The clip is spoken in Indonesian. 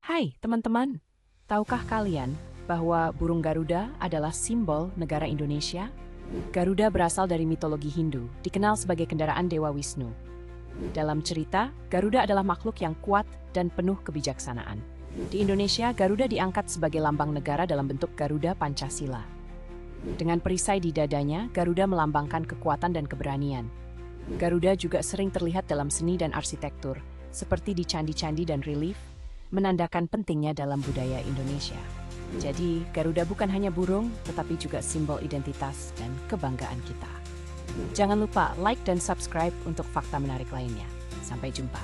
Hai teman-teman, tahukah kalian bahwa burung Garuda adalah simbol negara Indonesia? Garuda berasal dari mitologi Hindu, dikenal sebagai kendaraan Dewa Wisnu. Dalam cerita, Garuda adalah makhluk yang kuat dan penuh kebijaksanaan. Di Indonesia, Garuda diangkat sebagai lambang negara dalam bentuk Garuda Pancasila. Dengan perisai di dadanya, Garuda melambangkan kekuatan dan keberanian. Garuda juga sering terlihat dalam seni dan arsitektur, seperti di candi-candi dan relief, menandakan pentingnya dalam budaya Indonesia. Jadi, Garuda bukan hanya burung, tetapi juga simbol identitas dan kebanggaan kita. Jangan lupa like dan subscribe untuk fakta menarik lainnya. Sampai jumpa.